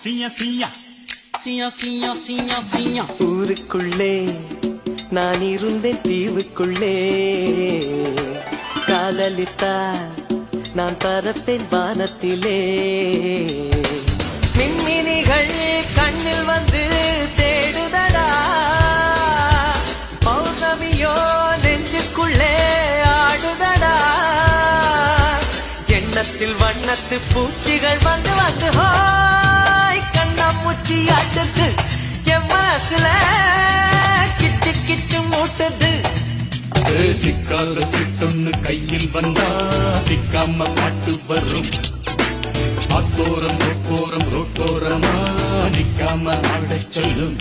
சீயா சீயா சீயா சீயா சீயா சீயா. ஊருக்குள்ளே நான் இருந்தேன் தீவுக்குள்ளே, காதலித்தால் நான் பறப்பேன் வானத்திலே. மின்மினிகள் கண்ணில் வந்து தேடுதடா, பௌர்ணமியோ நெஞ்சுக்குள்ளே ஆடுதடா. எண்ணத்தில் வண்ணத்து பூச்சிகள் வந்து வந்து ஹாய் கண்ணாமூச்சி ஆட்டுது. என் மனசுல கிச்சு கிச்சு மூட்டுது. சிக்காத சிட்டொன்னு கையில் வந்தா சிக்காம பாட்டு வரும். ஆத்தோரம் ரோட்டோரமா நிக்காம ஆடச் சொல்லும்.